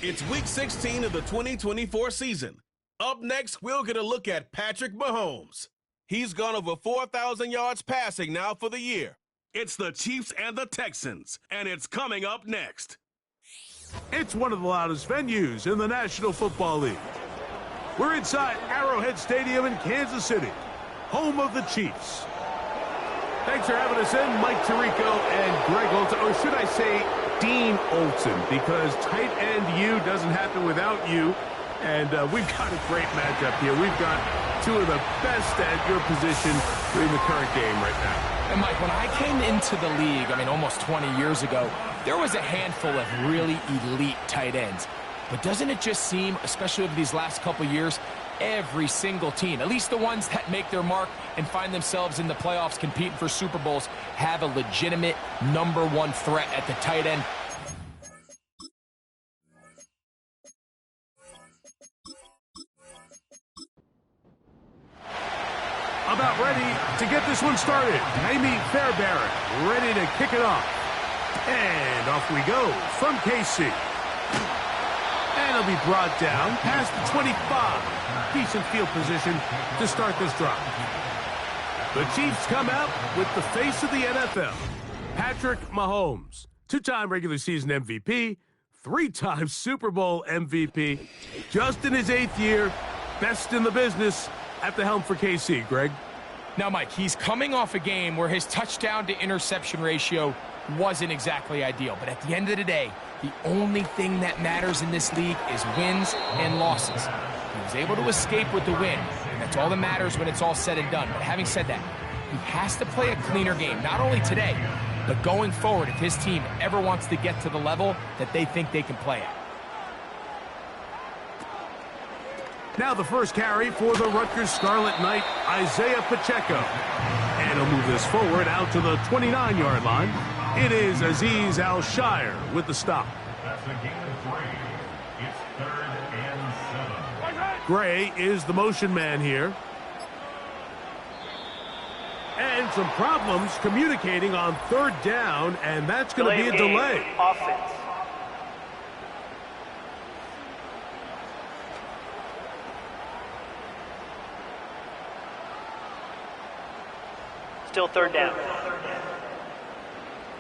It's Week 16 of the 2024 season. Up next, we'll get a look at Patrick Mahomes. He's gone over 4,000 yards passing now for the year. It's the Chiefs and the Texans, and it's coming up next. It's one of the loudest venues in the National Football League. We're inside Arrowhead Stadium in Kansas City, home of the Chiefs. Thanks for having us in, Mike Tirico and Greg Olson, or should I say Dean Olson, because tight end U doesn't happen without you. And we've got a great matchup here. We've got two of the best at your position in the current game right now. And Mike, when I came into the league, almost 20 years ago, there was a handful of really elite tight ends. But doesn't it just seem, especially over these last couple years, every single team, at least the ones that make their mark and find themselves in the playoffs competing for Super Bowls, have a legitimate #1 threat at the tight end? About ready to get this one started. Amy Fairbairn ready to kick it off. And off we go from KC. And it'll be brought down past the 25. Decent field position to start this drive. The Chiefs come out with the face of the NFL, Patrick Mahomes. 2-time regular season MVP, 3-time Super Bowl MVP. Just in his 8th year, best in the business at the helm for KC, Greg. Now, Mike, he's coming off a game where his touchdown-to-interception ratio wasn't exactly ideal. But at the end of the day, the only thing that matters in this league is wins and losses. He was able to escape with the win, and that's all that matters when it's all said and done. But having said that, he has to play a cleaner game, not only today, but going forward if his team ever wants to get to the level that they think they can play at. Now the first carry for the Rutgers Scarlet Knight, Isaiah Pacheco. And he'll move this forward out to the 29-yard line. It is Azeez Al-Shire with the stop. That's a gain of 3. It's 3rd and 7. Gray is the motion man here. And some problems communicating on 3rd down, and that's going to be a delay. Offense. Still 3rd down.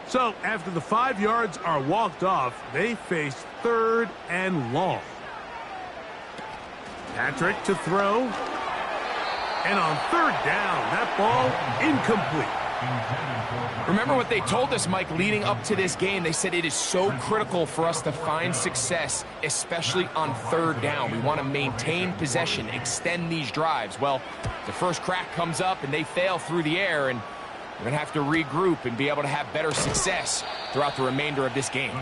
So after the 5 yards are walked off, they face 3rd and long. Patrick to throw. And on 3rd down, that ball incomplete. Remember what they told us, Mike, leading up to this game. They said it is so critical for us to find success, especially on 3rd down. We want to maintain possession, extend these drives. Well, the first crack comes up and they fail through the air, and we're going to have to regroup and be able to have better success throughout the remainder of this game.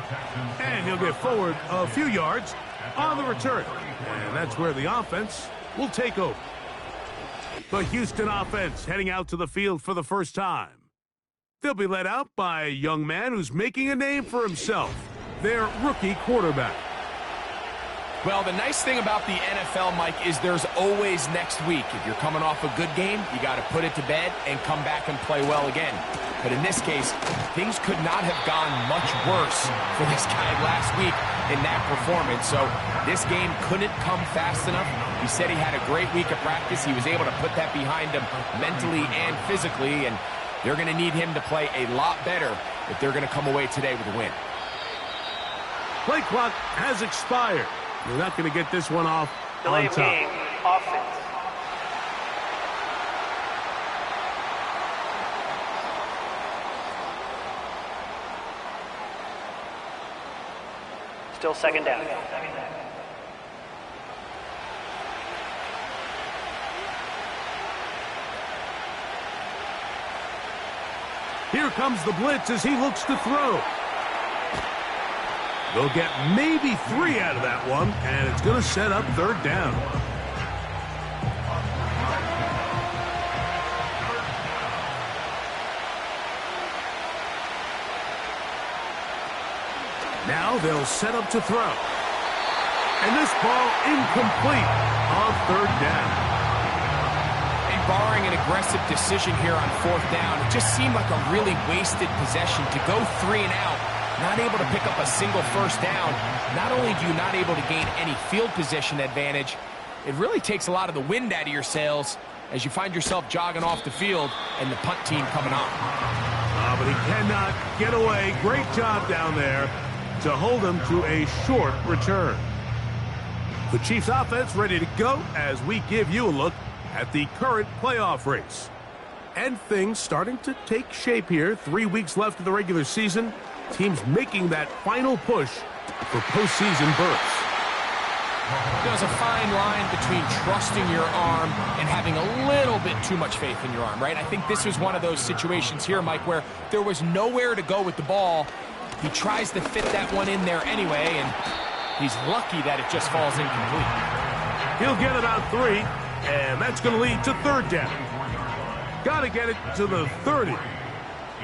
And he'll get forward a few yards on the return. And that's where the offense will take over. The Houston offense heading out to the field for the first time. They'll be led out by a young man who's making a name for himself, their rookie quarterback. Well, the nice thing about the NFL, Mike, is there's always next week. If you're coming off a good game, you got to put it to bed and come back and play well again. But in this case, things could not have gone much worse for this guy last week in that performance. So this game couldn't come fast enough. He said he had a great week of practice. He was able to put that behind him mentally and physically, and they're going to need him to play a lot better if they're going to come away today with a win. Play clock has expired. You're not going to get this one off Delay on top. game, offense. Still 2nd down. Here comes the blitz as he looks to throw. They'll get maybe 3 out of that one, and it's going to set up 3rd down. Now they'll set up to throw. And this ball incomplete on 3rd down. And barring an aggressive decision here on 4th down, it just seemed like a really wasted possession to go 3 and out. not able to pick up a single first down. Not only do you not able to gain any field position advantage, it really takes a lot of the wind out of your sails as you find yourself jogging off the field and the punt team coming on. But he cannot get away. Great job down there to hold him to a short return. The Chiefs offense ready to go as we give you a look at the current playoff race. And things starting to take shape here. 3 weeks left of the regular season. Teams making that final push for postseason berths. There's a fine line between trusting your arm and having a little bit too much faith in your arm, right? I think this was one of those situations here, Mike, where there was nowhere to go with the ball. He tries to fit that one in there anyway, and he's lucky that it just falls incomplete. He'll get about 3, and that's going to lead to third down. Got to get it to the 30.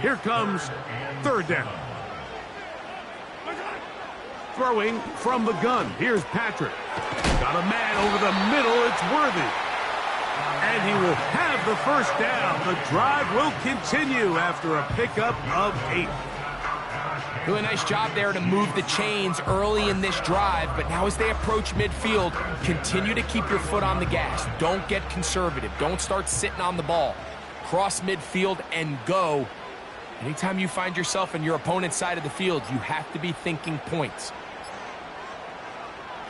Here comes third down. Throwing from the gun. Here's Patrick. Got a man over the middle. It's Worthy. And he will have the first down. The drive will continue after a pickup of 8. Really nice job there to move the chains early in this drive, but now as they approach midfield, continue to keep your foot on the gas. Don't get conservative. Don't start sitting on the ball. Cross midfield and go. Anytime you find yourself in your opponent's side of the field, you have to be thinking points.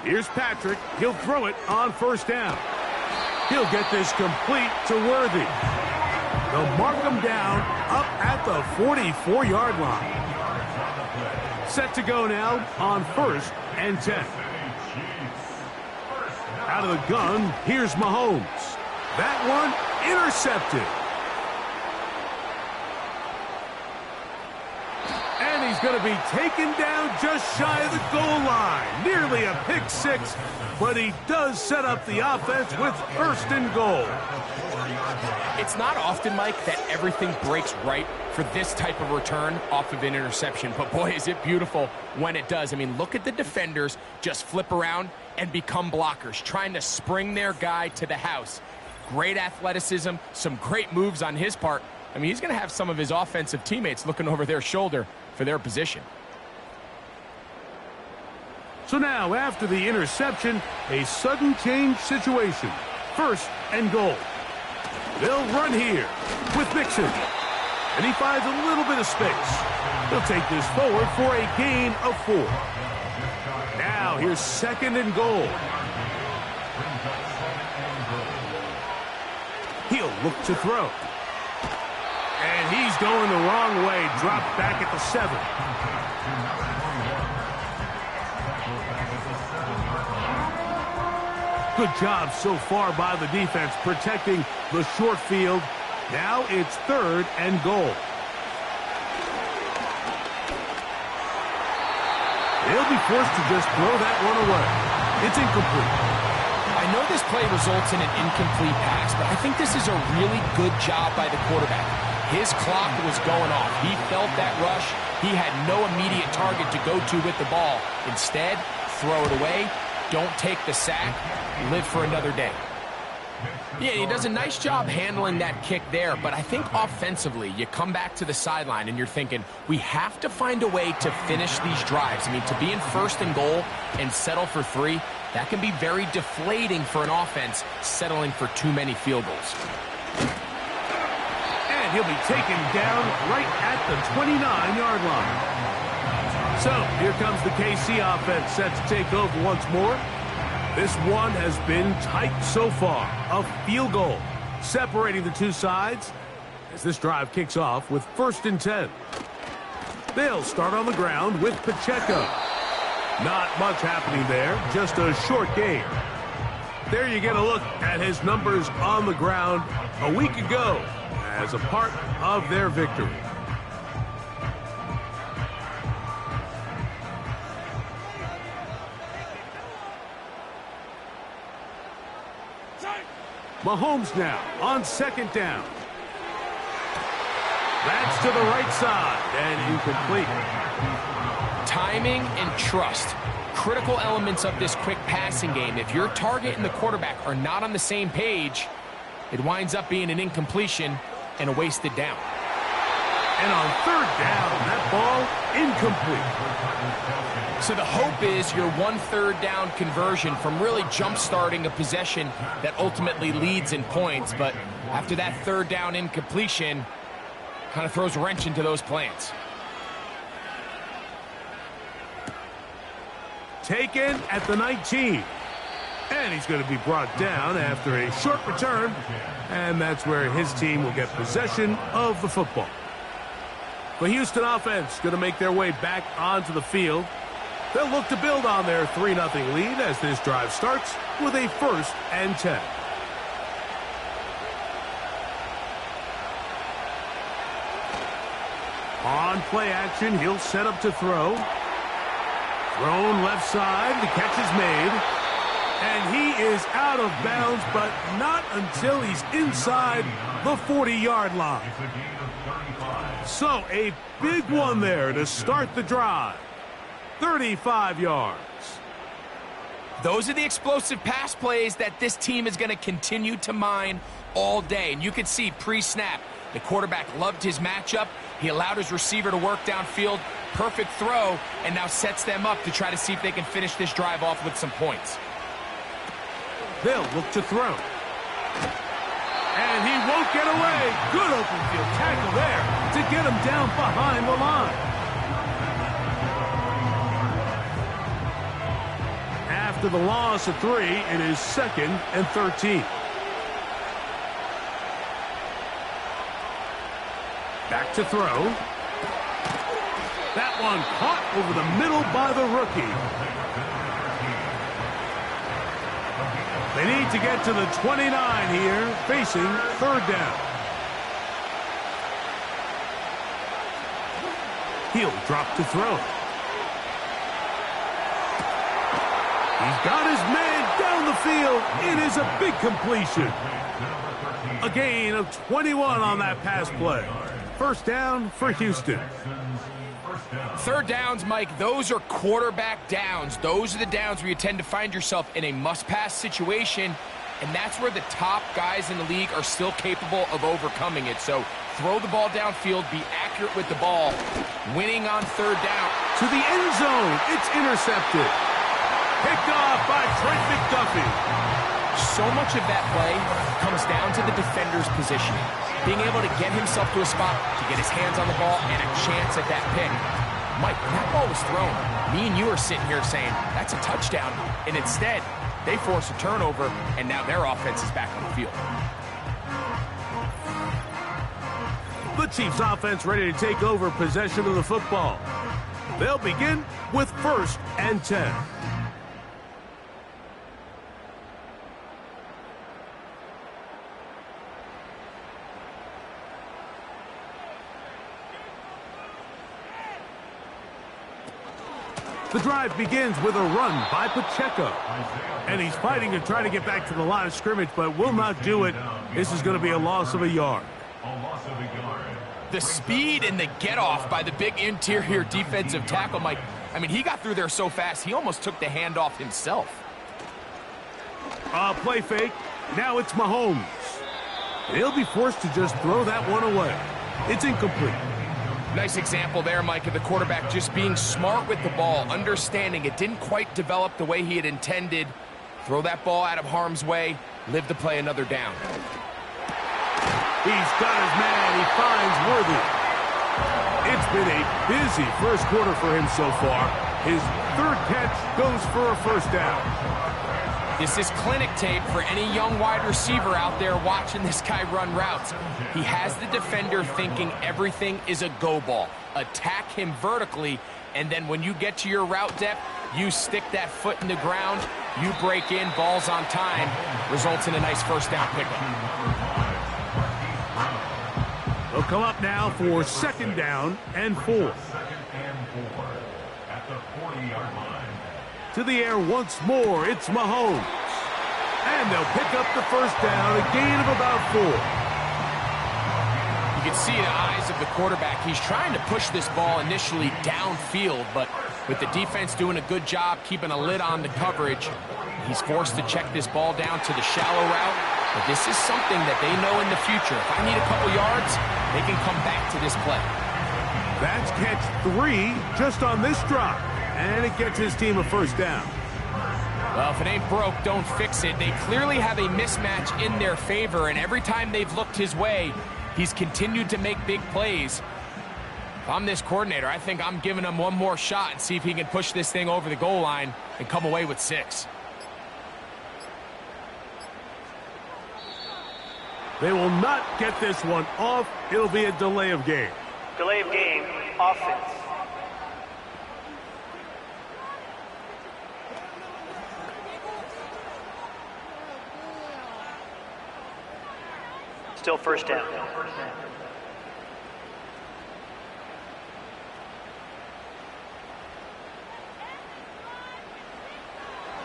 Here's Patrick. He'll throw it on first down. He'll get this complete to Worthy. They'll mark him down up at the 44-yard line. Set to go now on 1st and 10. Out of the gun, here's Mahomes. That one intercepted. And he's going to be taken down just shy of the goal line. Nearly a pick 6, but he does set up the offense with 1st and goal. It's not often, Mike, that everything breaks right for this type of return off of an interception. But boy, is it beautiful when it does. I mean, look at the defenders just flip around and become blockers, trying to spring their guy to the house. Great athleticism, some great moves on his part. I mean, he's going to have some of his offensive teammates looking over their shoulder for their position. So now, after the interception, a sudden change situation. 1st and goal. They'll run here with Mixon. And he finds a little bit of space. They'll take this forward for a gain of 4. Now, here's 2nd and goal. He'll look to throw. And he's going the wrong way. Dropped back at the 7. Good job so far by the defense protecting the short field. Now it's 3rd and goal. They'll be forced to just throw that one away. It's incomplete. I know this play results in an incomplete pass, but I think this is a really good job by the quarterback. His clock was going off. He felt that rush. He had no immediate target to go to with the ball. Instead, throw it away. Don't take the sack. Live for another day. Yeah, he does a nice job handling that kick there, but I think offensively, you come back to the sideline and you're thinking, we have to find a way to finish these drives. I mean, to be in 1st and goal and settle for 3, that can be very deflating for an offense settling for too many field goals. And he'll be taken down right at the 29-yard line. So, here comes the KC offense set to take over once more. This one has been tight so far. A field goal separating the two sides as this drive kicks off with 1st and 10. They'll start on the ground with Pacheco. Not much happening there, just a short gain. There you get a look at his numbers on the ground a week ago as a part of their victory. Mahomes now on 2nd down. That's to the right side and incomplete. Timing and trust, critical elements of this quick passing game. If your target and the quarterback are not on the same page, it winds up being an incompletion and a wasted down. And on 3rd down, that ball incomplete. So the hope is your 1/3 down conversion from really jump-starting a possession that ultimately leads in points. But after that 3rd down incompletion, kind of throws a wrench into those plans. Taken at the 19. And he's going to be brought down after a short return. And that's where his team will get possession of the football. The Houston offense going to make their way back onto the field. They'll look to build on their 3-0 lead as this drive starts with a 1st and 10. On play action, he'll set up to throw. Thrown left side, the catch is made. And he is out of bounds, but not until he's inside the 40-yard line. So a big one there to start the drive. 35 yards. Those are the explosive pass plays that this team is going to continue to mine all day. And you can see pre-snap, the quarterback loved his matchup. He allowed his receiver to work downfield. Perfect throw, and now sets them up to try to see if they can finish this drive off with some points. They'll look to throw. And he won't get away. Good open field tackle there to get him down behind the line. After the loss of 3, it is 2nd and 13. Back to throw. That one caught over the middle by the rookie. They need to get to the 29 here, facing 3rd down. He'll drop to throw. He's got his man down the field. It is a big completion. A gain of 21 on that pass play. 1st down for Houston. 3rd downs, Mike, those are quarterback downs. Those are the downs where you tend to find yourself in a must-pass situation, and that's where the top guys in the league are still capable of overcoming it. So throw the ball downfield, be accurate with the ball. Winning on 3rd down. To the end zone, it's intercepted. Picked off by Trent McDuffie. So much of that play comes down to the defender's positioning. Being able to get himself to a spot to get his hands on the ball and a chance at that pick. Mike, when that ball was thrown, me and you are sitting here saying, that's a touchdown. And instead, they force a turnover, and now their offense is back on the field. The Chiefs offense ready to take over possession of the football. They'll begin with 1st and 10. The drive begins with a run by Pacheco. And he's fighting to try to get back to the line of scrimmage, but will not do it. This is going to be a loss of a yard. The speed and the get-off by the big interior defensive tackle, Mike. I mean, he got through there so fast, he almost took the handoff himself. Play fake. Now it's Mahomes. He'll be forced to just throw that one away. It's incomplete. Nice example there, Mike, of the quarterback just being smart with the ball, understanding it didn't quite develop the way he had intended. Throw that ball out of harm's way, live to play another down. He's got his man. He finds Worthy. It's been a busy 1st quarter for him so far. His 3rd catch goes for a 1st down. This is clinic tape for any young wide receiver out there watching this guy run routes. He has the defender thinking everything is a go ball. Attack him vertically, and then when you get to your route depth, you stick that foot in the ground, you break in, ball's on time, results in a nice 1st down pickup. They'll come up now for 2nd down and 4. To the air once more, it's Mahomes. And they'll pick up the 1st down, a gain of about 4. You can see the eyes of the quarterback. He's trying to push this ball initially downfield, but with the defense doing a good job keeping a lid on the coverage, he's forced to check this ball down to the shallow route. But this is something that they know in the future. If I need a couple yards, they can come back to this play. That's catch 3 just on this drive, and it gets his team a first down. Well, if it ain't broke, don't fix it. They clearly have a mismatch in their favor, and every time they've looked his way, he's continued to make big plays. If I'm this coordinator, I think I'm giving him one more shot and see if he can push this thing over the goal line and come away with 6. They will not get this one off. It'll be a delay of game. Delay of game, offense. Still first down.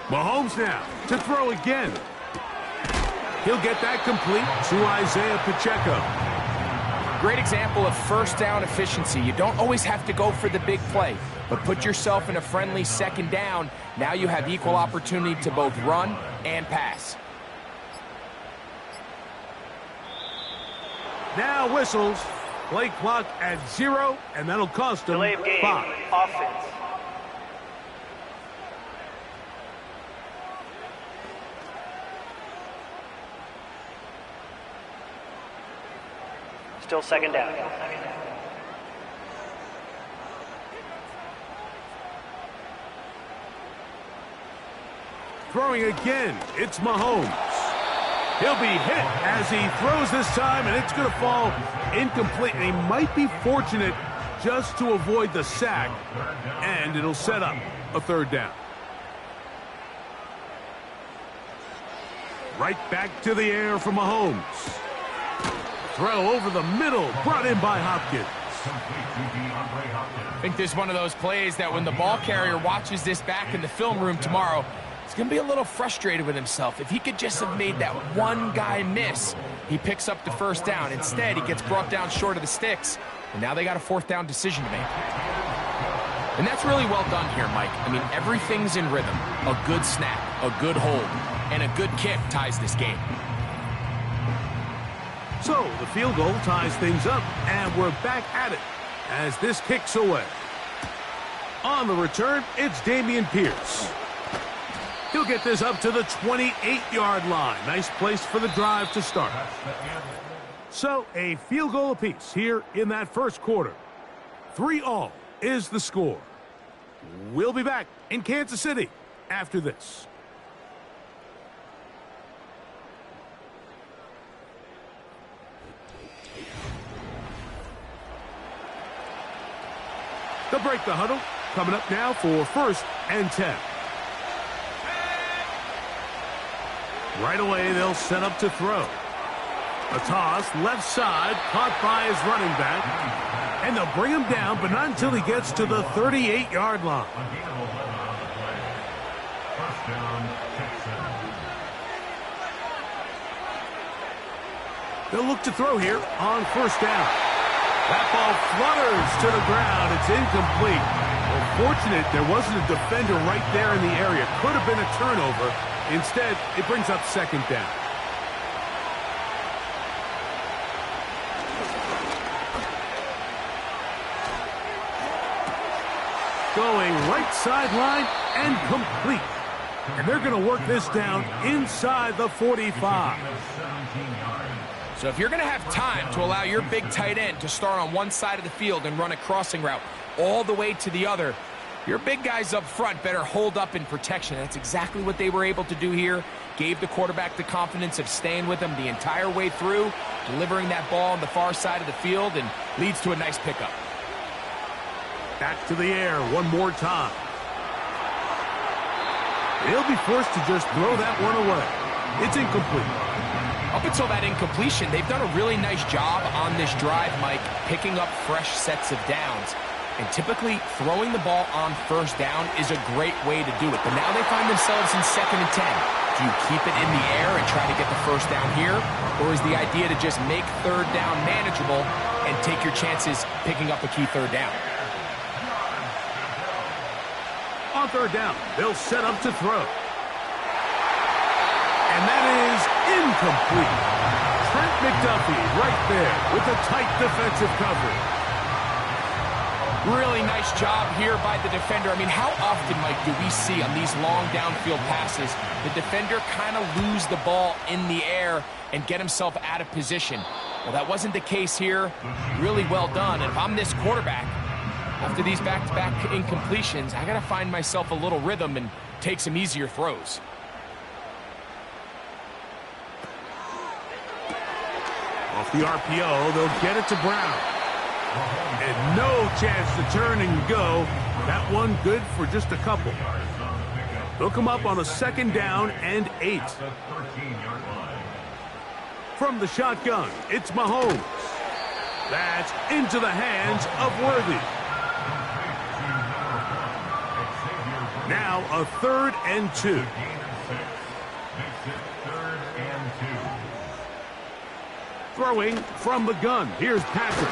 Mahomes now to throw again. He'll get that complete to Isaiah Pacheco. Great example of first down efficiency. You don't always have to go for the big play, but put yourself in a friendly second down. Now you have equal opportunity to both run and pass. Now whistles. Play clock at 0, and that'll cost them Delay of game, 5. offense. Still second down. Throwing again, it's Mahomes. He'll be hit as he throws this time, and it's going to fall incomplete. And he might be fortunate just to avoid the sack, and it'll set up a third down. Right back to the air for Mahomes. Throw over the middle, brought in by Hopkins. I think this is one of those plays that when the ball carrier watches this back in the film room tomorrow, he's going to be a little frustrated with himself. If he could just have made that one guy miss, he picks up the first down. Instead, he gets brought down short of the sticks, and now they got a fourth down decision to make. And that's really well done here, Mike. I mean, everything's in rhythm. A good snap, a good hold, and a good kick ties this game. So the field goal ties things up, and we're back at it as this kicks away. On the return, it's Dameon Pierce. He'll get this up to the 28-yard line. Nice place for the drive to start. So a field goal apiece here in that first quarter. 3-all is the score. We'll be back in Kansas City after this. They'll break the huddle. Coming up now for 1st and 10. Right away, they'll set up to throw. A toss, left side, caught by his running back. And they'll bring him down, but not until he gets to the 38-yard line. First down, Texans. They'll look to throw here on 1st down. That ball flutters to the ground. It's incomplete. Well, fortunate there wasn't a defender right there in the area. Could have been a turnover. Instead, it brings up 2nd down. Going right sideline and complete. And they're going to work this down inside the 45. So if you're going to have time to allow your big tight end to start on one side of the field and run a crossing route all the way to the other, your big guys up front better hold up in protection. That's exactly what they were able to do here. Gave the quarterback the confidence of staying with him the entire way through, delivering that ball on the far side of the field, and leads to a nice pickup. Back to the air one more time. He'll be forced to just throw that one away. It's incomplete. Up until that incompletion, they've done a really nice job on this drive, Mike, picking up fresh sets of downs. And typically, throwing the ball on 1st down is a great way to do it. But now they find themselves in 2nd and 10. Do you keep it in the air and try to get the 1st down here? Or is the idea to just make 3rd down manageable and take your chances picking up a key 3rd down? On 3rd down, they'll set up to throw. And that is incomplete. Trent McDuffie right there with the tight defensive coverage. Really nice job here by the defender. I mean, how often, Mike, do we see on these long downfield passes the defender kind of lose the ball in the air and get himself out of position? Well, that wasn't the case here. Really well done. And if I'm this quarterback, after these back-to-back incompletions, I got to find myself a little rhythm and take some easier throws. Off the RPO, they'll get it to Brown. And no chance to turn and go. That one good for just a couple. They'll come up on a 2nd down and 8. From the shotgun, it's Mahomes. That's into the hands of Worthy. Now a 3rd and 2. Throwing from the gun. Here's Patrick.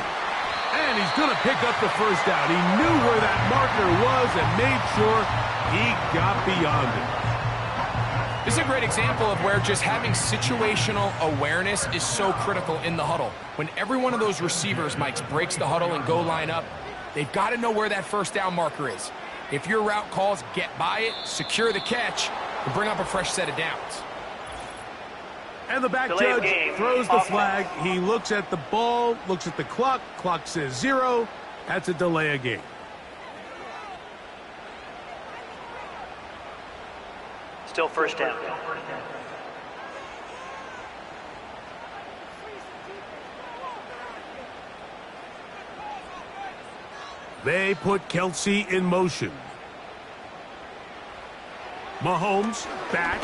And he's going to pick up the first down. He knew where that marker was and made sure he got beyond it. This is a great example of where just having situational awareness is so critical in the huddle. When every one of those receivers, Mike, breaks the huddle and go line up, they've got to know where that first down marker is. If your route calls, get by it, secure the catch, and bring up a fresh set of downs. And the back Delay judge throws the flag. He looks at the ball, looks at the clock. Clock says 0. That's a delay of game. Still first down. They put Kelsey in motion. Mahomes back.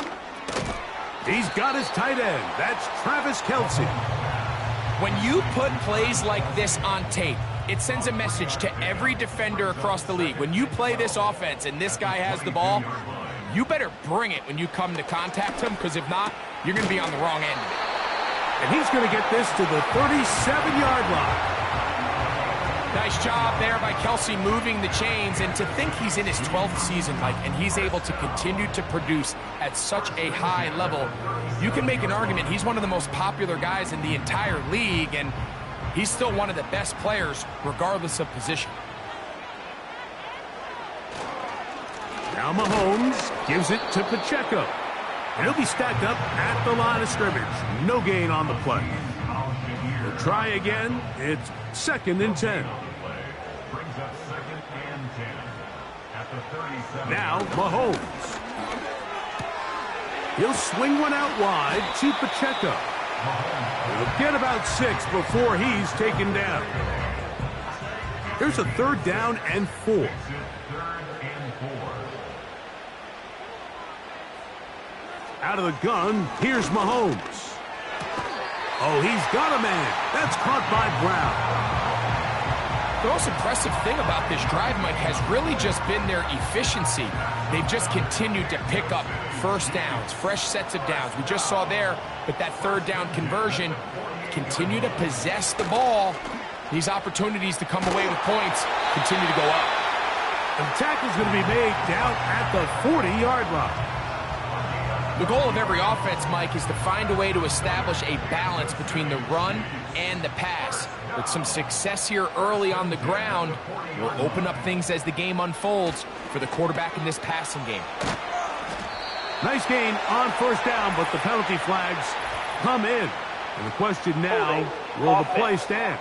He's got his tight end. That's Travis Kelsey. When you put plays like this on tape, it sends a message to every defender across the league. When you play this offense and this guy has the ball, you better bring it when you come to contact him, because if not, you're going to be on the wrong end of it. And he's going to get this to the 37-yard line. Nice job there by Kelsey moving the chains, and to think he's in his 12th season, Mike, and he's able to continue to produce at such a high level. You can make an argument he's one of the most popular guys in the entire league, and he's still one of the best players regardless of position. Now Mahomes gives it to Pacheco. And he'll be stacked up at the line of scrimmage. No gain on the play. We'll try again. It's 2nd and 10. Now Mahomes. He'll swing one out wide to Pacheco. He'll get about 6 before he's taken down. Here's a 3rd down and 4. Out of the gun, here's Mahomes. Oh, he's got a man. That's caught by Brown. The most impressive thing about this drive, Mike, has really just been their efficiency. They've just continued to pick up first downs, fresh sets of downs. We just saw there with that 3rd down conversion, continue to possess the ball. These opportunities to come away with points continue to go up. And the tackle's going to be made down at the 40-yard line. The goal of every offense, Mike, is to find a way to establish a balance between the run and the pass. With some success here early on the ground, will open up things as the game unfolds for the quarterback in this passing game. Nice gain on first down, but the penalty flags come in. And the question now, will the play stand?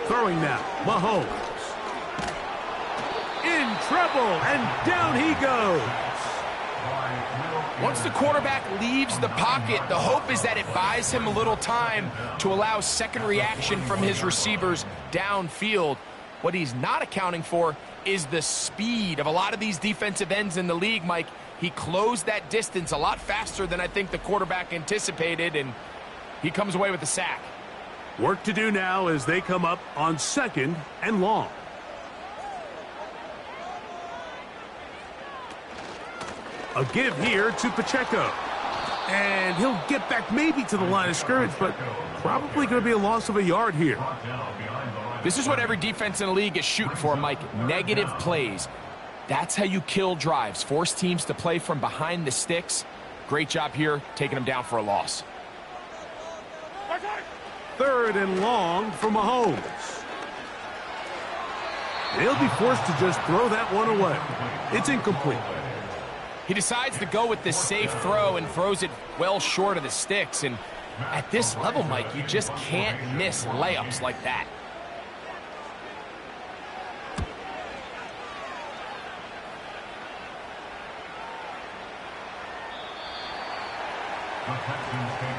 Throwing now, Mahomes. In trouble, and down he goes. Once the quarterback leaves the pocket, the hope is that it buys him a little time to allow second reaction from his receivers downfield. What he's not accounting for is the speed of a lot of these defensive ends in the league, Mike. He closed that distance a lot faster than I think the quarterback anticipated, and he comes away with a sack. Work to do now as they come up on 2nd and long. A give here to Pacheco. And he'll get back maybe to the line of scrimmage, but probably going to be a loss of a yard here. This is what every defense in the league is shooting for, Mike. Negative plays. That's how you kill drives. Force teams to play from behind the sticks. Great job here, taking them down for a loss. 3rd and long for Mahomes. They'll be forced to just throw that one away. It's incomplete. He decides to go with this safe throw and throws it well short of the sticks. And at this level, Mike, you just can't miss layups like that.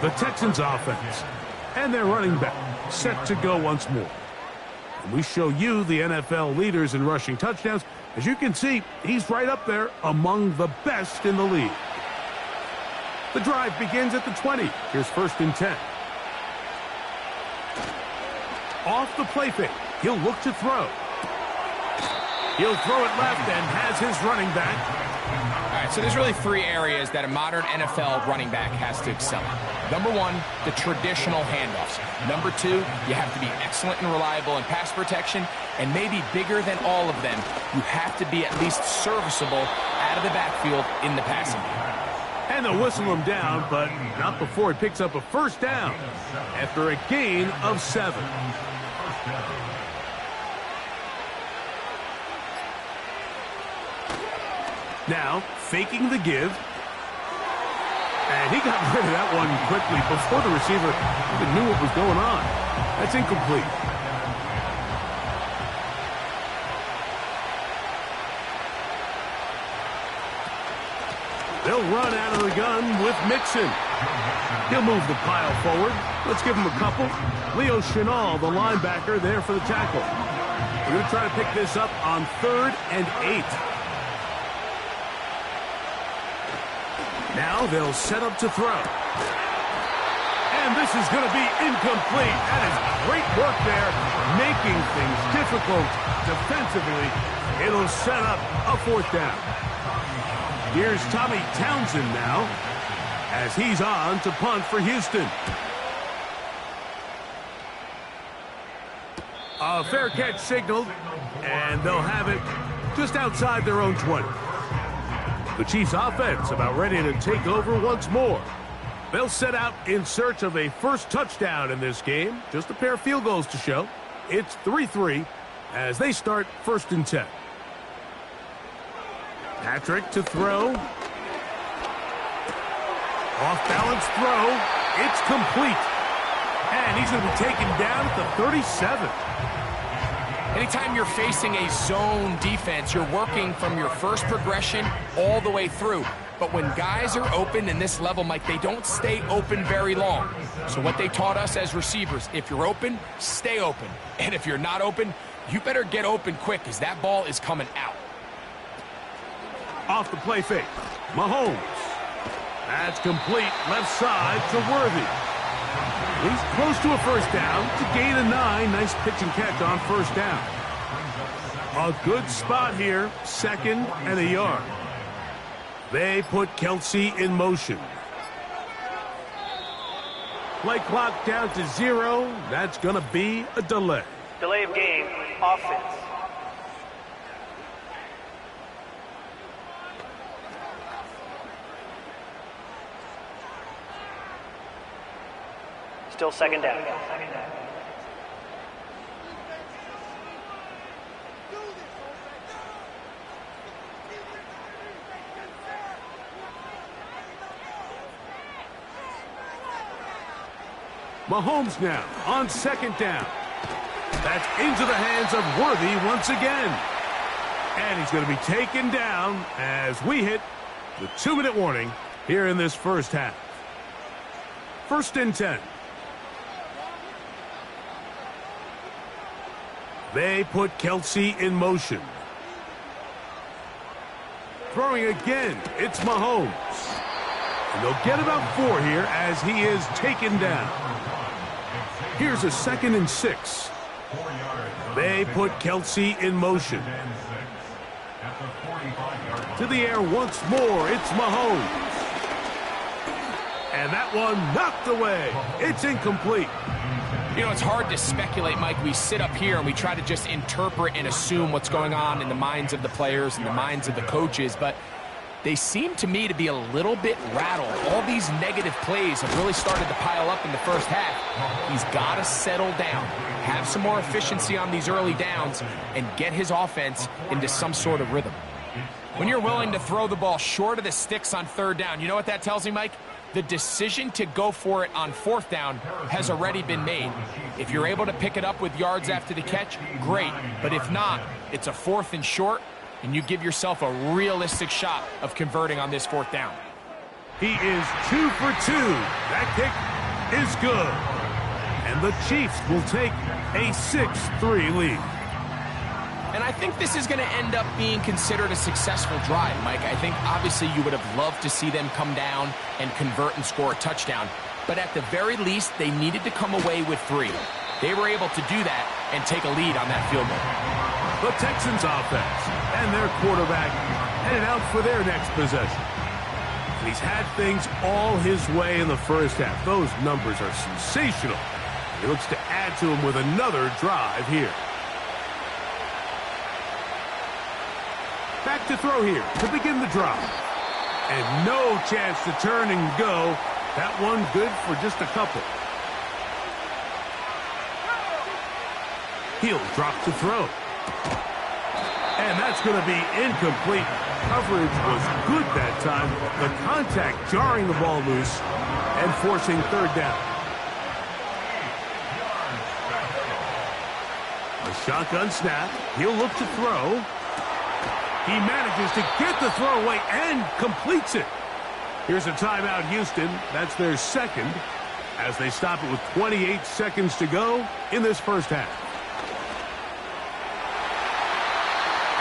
The Texans offense and their running back set to go once more. And we show you the NFL leaders in rushing touchdowns. As you can see, he's right up there among the best in the league. The drive begins at the 20. Here's 1st and 10. Off the play fake. He'll look to throw. He'll throw it left and has his running back. All right, so there's really 3 areas that a modern NFL running back has to excel in. Number 1, the traditional handoffs. Number 2, you have to be excellent and reliable in pass protection. And maybe bigger than all of them, you have to be at least serviceable out of the backfield in the passing game. And they'll whistle him down, but not before he picks up a 1st down after a gain of 7. Now, faking the give. And he got rid of that one quickly before the receiver even knew what was going on. That's incomplete. They'll run out of the gun with Mixon. He'll move the pile forward. Let's give him a couple. Leo Chenal, the linebacker, there for the tackle. We're going to try to pick this up on 3rd and 8. Now they'll set up to throw. And this is going to be incomplete. That is great work there, making things difficult defensively. It'll set up a 4th down. Here's Tommy Townsend now as he's on to punt for Houston. A fair catch signaled, and they'll have it just outside their own 20. The Chiefs offense about ready to take over once more. They'll set out in search of a 1st touchdown in this game. Just a pair of field goals to show. It's 3-3 as they start 1st and 10. Patrick to throw. Off-balance throw. It's complete. And he's going to be taken down at the 37. Anytime you're facing a zone defense, you're working from your first progression all the way through. But when guys are open in this level, Mike, they don't stay open very long. So what they taught us as receivers, if you're open, stay open. And if you're not open, you better get open quick because that ball is coming out. Off the play fake. Mahomes. That's complete. Left side to Worthy. He's close to a 1st down to gain a 9. Nice pitch and catch on 1st down. A good spot here. 2nd and a yard. They put Kelsey in motion. Play clock down to 0. That's going to be a delay. Delay of game, offense. Still 2nd down. Mahomes now on 2nd down. That's into the hands of Worthy once again. And he's going to be taken down as we hit the 2-minute warning here in this 1st half. 1st and 10. They put Kelsey in motion. Throwing again, it's Mahomes. And they'll get about 4 here as he is taken down. Here's a 2nd and 6. They put Kelsey in motion. To the air once more, it's Mahomes. And that one knocked away. It's incomplete. You know, it's hard to speculate, Mike. We sit up here and we try to just interpret and assume what's going on in the minds of the players and the minds of the coaches, but they seem to me to be a little bit rattled. All these negative plays have really started to pile up in the first half. He's got to settle down, have some more efficiency on these early downs, and get his offense into some sort of rhythm. When you're willing to throw the ball short of the sticks on third down, you know what that tells me, Mike? The decision to go for it on fourth down has already been made. If you're able to pick it up with yards after the catch, great. But if not, it's a 4th and short, and you give yourself a realistic shot of converting on this 4th down. He is 2 for 2. That kick is good. And the Chiefs will take a 6-3 lead. And I think this is going to end up being considered a successful drive, Mike. I think obviously you would have loved to see them come down and convert and score a touchdown. But at the very least, they needed to come away with 3. They were able to do that and take a lead on that field goal. The Texans offense and their quarterback headed out for their next possession. He's had things all his way in the first half. Those numbers are sensational. He looks to add to them with another drive here. Back to throw here to begin the drive. And no chance to turn and go. That one good for just a couple. He'll drop to throw. And that's going to be incomplete. Coverage was good that time. The contact jarring the ball loose and forcing third down. A shotgun snap. He'll look to throw. He manages to get the throw away and completes it. Here's a timeout, Houston. That's their second as they stop it with 28 seconds to go in this first half.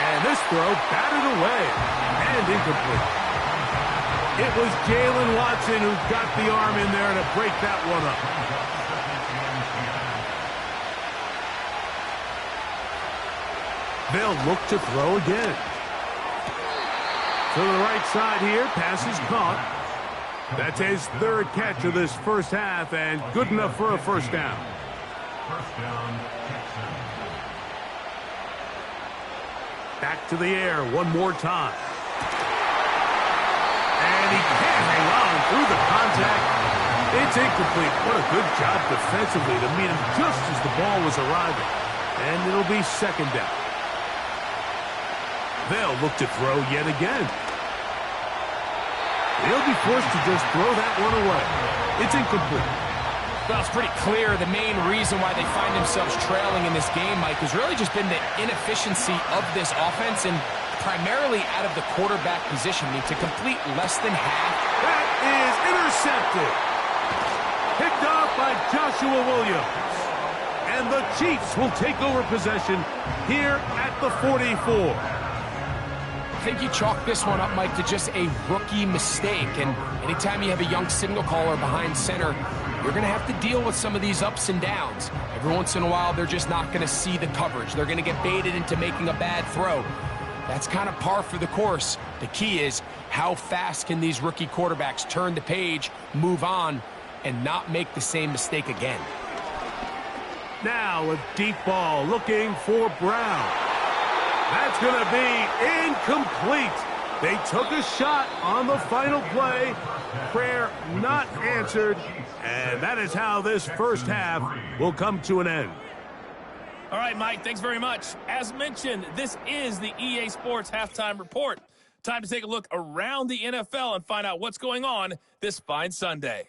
And this throw batted away and incomplete. It was Jalen Watson who got the arm in there to break that one up. They'll look to throw again. To the right side here, pass is caught. That's his 3rd catch of this first half and good enough for a first down. First down, Texans. Back to the air one more time. And he can't hang on through the contact. It's incomplete. What a good job defensively to meet him just as the ball was arriving. And it'll be second down. They'll look to throw yet again. They'll be forced to just throw that one away. It's incomplete. Well, it's pretty clear the main reason why they find themselves trailing in this game, Mike, has really just been the inefficiency of this offense and primarily out of the quarterback position. I mean, to complete less than half. That is intercepted. Picked off by Joshua Williams. And the Chiefs will take over possession here at the 44. I think you chalk this one up, Mike, to just a rookie mistake. And anytime you have a young signal caller behind center, you're going to have to deal with some of these ups and downs. Every once in a while, they're just not going to see the coverage. They're going to get baited into making a bad throw. That's kind of par for the course. The key is how fast can these rookie quarterbacks turn the page, move on, and not make the same mistake again. Now a deep ball looking for Brown. That's going to be incomplete. They took a shot on the final play. Prayer not answered. And that is how this first half will come to an end. All right, Mike, thanks very much. As mentioned, this is the EA Sports Halftime Report. Time to take a look around the NFL and find out what's going on this fine Sunday.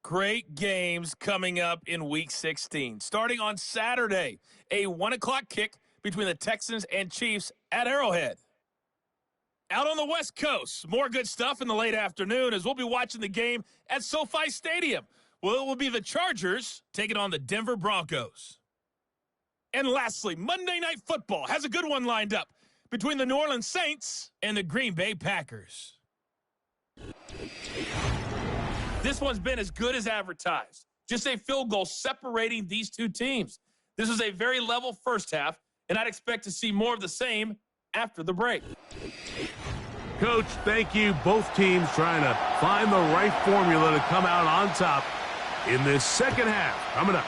Great games coming up in Week 16. Starting on Saturday, a 1 o'clock kick between the Texans and Chiefs at Arrowhead. Out on the West Coast, more good stuff in the late afternoon as we'll be watching the game at SoFi Stadium. Well, it will be the Chargers taking on the Denver Broncos. And lastly, Monday Night Football has a good one lined up between the New Orleans Saints and the Green Bay Packers. This one's been as good as advertised. Just a field goal separating these two teams. This was a very level first half, and I'd expect to see more of the same after the break. Coach, thank you. Both teams trying to find the right formula to come out on top in this second half. Coming up.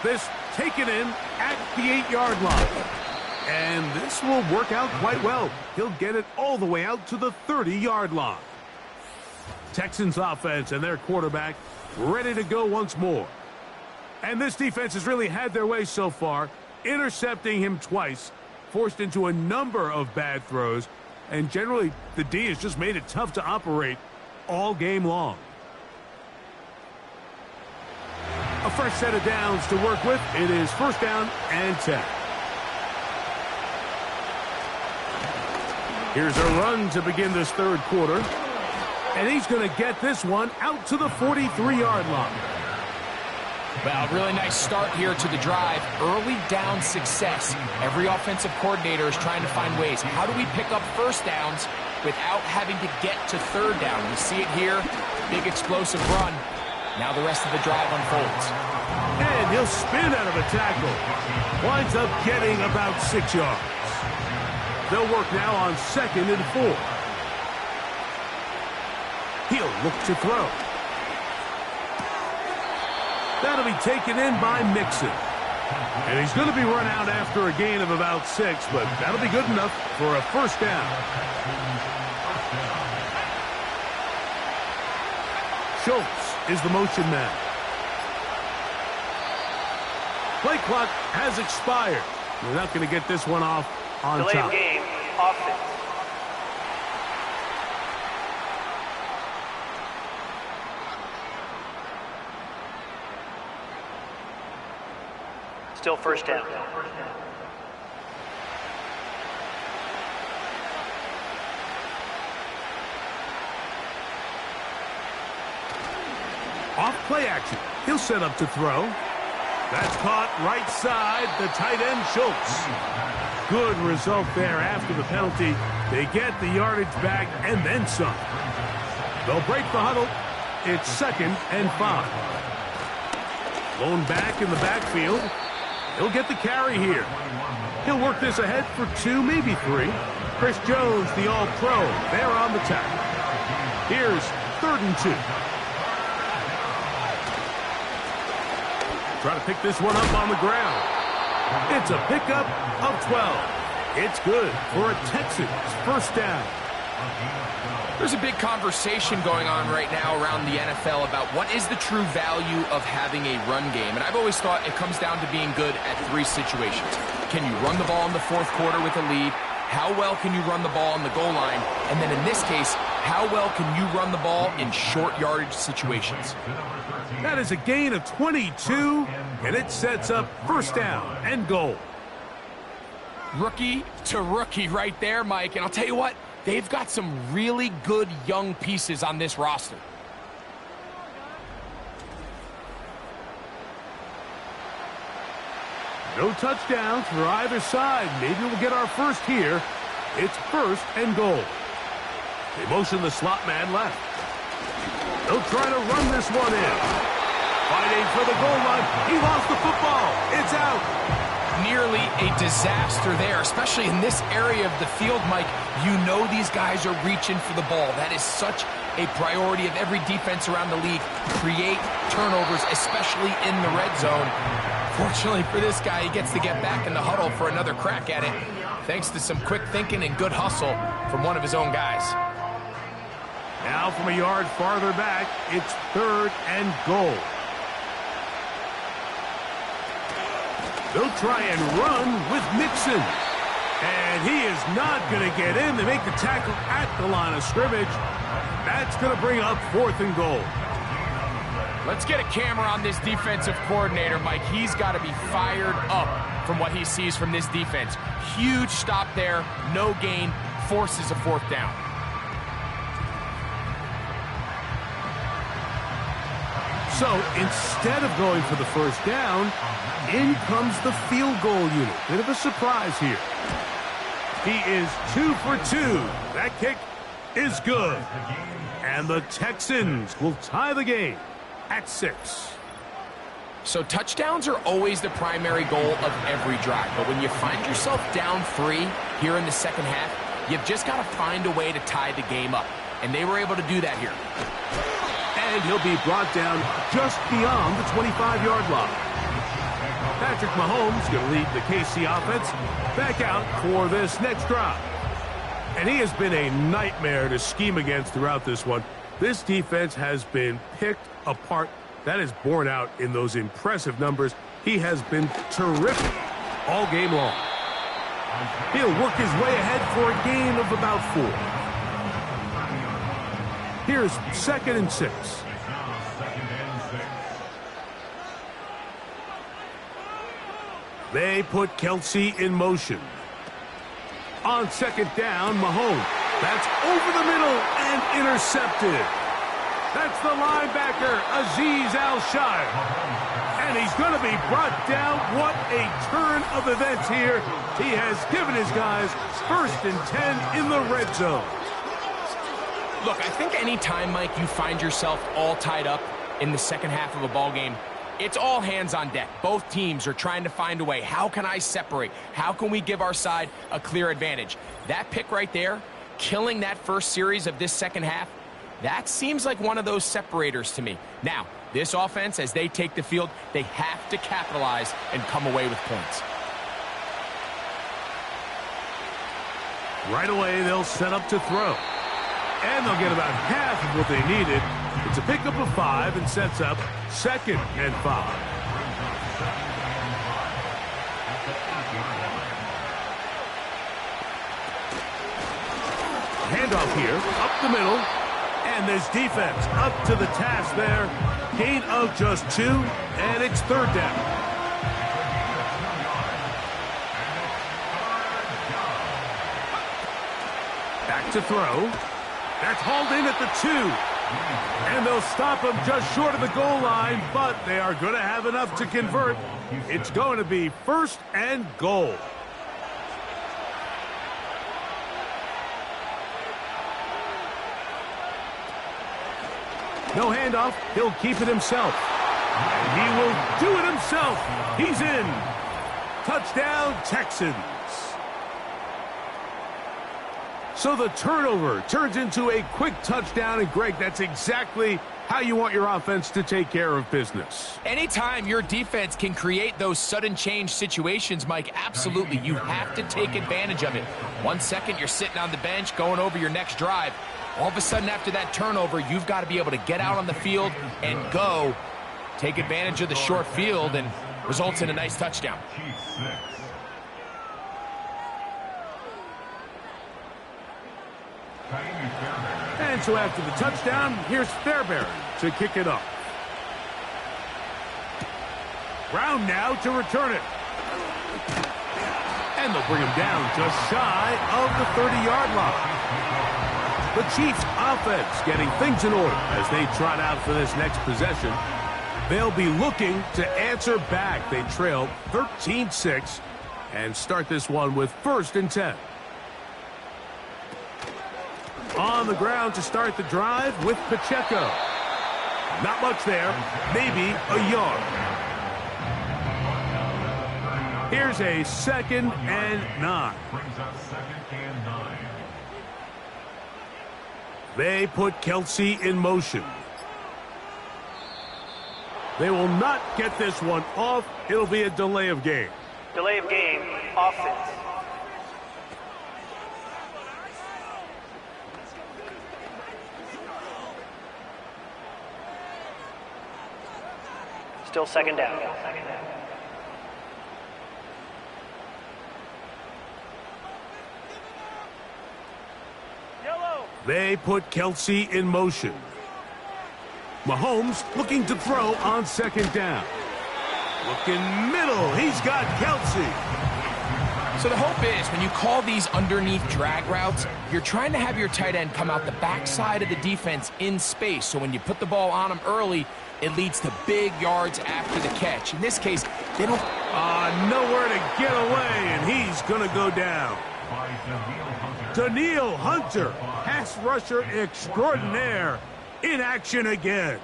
this taken in at the 8-yard line. And this will work out quite well. He'll get it all the way out to the 30-yard line. Texans offense and their quarterback ready to go once more. And this defense has really had their way so far, intercepting him twice, forced into a number of bad throws, and generally the D has just made it tough to operate all game long. A fresh set of downs to work with. It is first down and 10. Here's a run to begin this third quarter. And he's going to get this one out to the 43-yard line. Well, really nice start here to the drive. Early down success. Every offensive coordinator is trying to find ways. How do we pick up first downs without having to get to third down? We see it here. Big explosive run. Now the rest of the drive unfolds. And he'll spin out of a tackle. Winds up getting about 6 yards. They'll work now on 2nd and 4. He'll look to throw. That'll be taken in by Mixon. And he's going to be run out after a gain of about 6, but that'll be good enough for a first down. Schultz is the motion man. Play clock has expired. We're not going to get this one off on Delay top. of game, offense. Still first down. Off play action. He'll set up to throw. That's caught right side, the tight end Schultz. Good result there after the penalty. They get the yardage back and then some. They'll break the huddle. It's 2nd and 5. Lone back in the backfield. He'll get the carry here. He'll work this ahead for 2, maybe 3. Chris Jones, the All-Pro, there on the tackle. Here's 3rd and 2. Try to pick this one up on the ground. It's a pickup of 12. It's good for a Texans first down. There's a big conversation going on right now around the NFL about what is the true value of having a run game. And I've always thought it comes down to being good at 3 situations. Can you run the ball in the 4th quarter with a lead? How well can you run the ball on the goal line? And then in this case, how well can you run the ball in short yardage situations? That is a gain of 22, and it sets up first down and goal. Rookie to rookie right there, Mike. And I'll tell you what, they've got some really good young pieces on this roster. No touchdowns for either side. Maybe we'll get our first here. It's 1st and goal. They motion the slot man left. They'll try to run this one in. Fighting for the goal line. He lost the football. It's out. Nearly a disaster there, especially in this area of the field, Mike. You know these guys are reaching for the ball. That is such a priority of every defense around the league. Create turnovers, especially in the red zone. Fortunately for this guy, he gets to get back in the huddle for another crack at it, thanks to some quick thinking and good hustle from one of his own guys. Now from a yard farther back, it's 3rd and goal. They'll try and run with Mixon. And he is not going to get in. They make the tackle at the line of scrimmage. That's going to bring up 4th and goal. Let's get a camera on this defensive coordinator, Mike. He's got to be fired up from what he sees from this defense. Huge stop there, no gain, forces a 4th down. So instead of going for the first down, in comes the field goal unit. Bit of a surprise here. He is 2 for 2. That kick is good. And the Texans will tie the game at 6. So touchdowns are always the primary goal of every drive. But when you find yourself down 3 here in the second half, you've just got to find a way to tie the game up. And they were able to do that here. And he'll be brought down just beyond the 25-yard line. Patrick Mahomes going to lead the KC offense back out for this next drive. And he has been a nightmare to scheme against throughout this one. This defense has been picked apart. That is borne out in those impressive numbers. He has been terrific all game long. He'll work his way ahead for a gain of about 4. Here's 2nd and 6. They put Kelsey in motion. On 2nd down, Mahomes. That's over the middle and intercepted. That's the linebacker, Azeez Al-Shire. And he's going to be brought down. What a turn of events here. He has given his guys 1st and 10 in the red zone. Look, I think any time, Mike, you find yourself all tied up in the second half of a ball game, it's all hands on deck. Both teams are trying to find a way. How can I separate? How can we give our side a clear advantage? That pick right there, killing that first series of this second half, that seems like one of those separators to me. Now, this offense, as they take the field, they have to capitalize and come away with points. Right away, they'll set up to throw. And they'll get about half of what they needed. It's a pickup of 5 and sets up 2nd and 5. Handoff here, up the middle. And this defense up to the task there. Gain of just 2, and it's 3rd down. Back to throw. That's hauled in at the 2. And they'll stop him just short of the goal line, but they are going to have enough to convert. It's going to be 1st and goal. No handoff. He'll keep it himself. And he will do it himself. He's in. Touchdown, Texans. So the turnover turns into a quick touchdown. And, Greg, that's exactly how you want your offense to take care of business. Anytime your defense can create those sudden change situations, Mike, absolutely, you have to take advantage of it. 1 second, you're sitting on the bench going over your next drive. All of a sudden, after that turnover, you've got to be able to get out on the field and go. Take advantage of the short field and results in a nice touchdown. And so after the touchdown, here's Fairbairn to kick it off. Brown now to return it. And they'll bring him down just shy of the 30-yard line. The Chiefs offense getting things in order as they trot out for this next possession. They'll be looking to answer back. They trail 13-6 and start this one with 1st and 10. On the ground to start the drive with Pacheco. Not much there, maybe a yard. Here's a 2nd and 9. They put Kelsey in motion. They will not get this one off. It'll be a delay of game. Delay of game, offense. Still 2nd down. They put Kelsey in motion. Mahomes looking to throw on 2nd down. Looking middle. He's got Kelsey. So the hope is when you call these underneath drag routes, you're trying to have your tight end come out the backside of the defense in space. So when you put the ball on him early, it leads to big yards after the catch. In this case, they don't... Nowhere to get away, and he's going to go down. Danielle Hunter, pass rusher extraordinaire, in action again.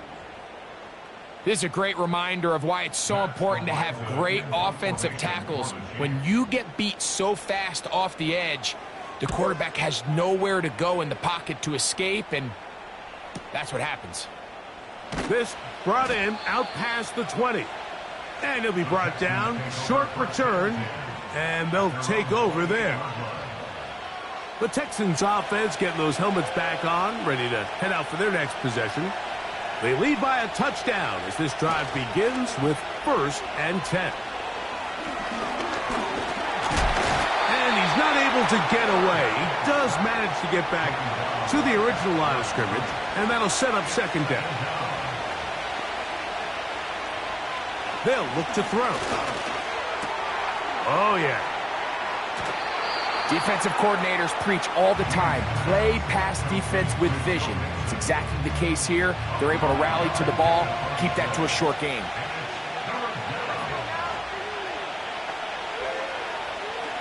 This is a great reminder of why it's so important to have great offensive tackles. When you get beat so fast off the edge, the quarterback has nowhere to go in the pocket to escape, and that's what happens. This brought in out past the 20. And he'll be brought down. Short return. And they'll take over there. The Texans offense getting those helmets back on, ready to head out for their next possession. They lead by a touchdown as this drive begins with 1st and 10. And he's not able to get away. He does manage to get back to the original line of scrimmage, and that'll set up 2nd down. They'll look to throw. Oh, yeah. Defensive coordinators preach all the time, play pass defense with vision. It's exactly the case here. They're able to rally to the ball, keep that to a short game.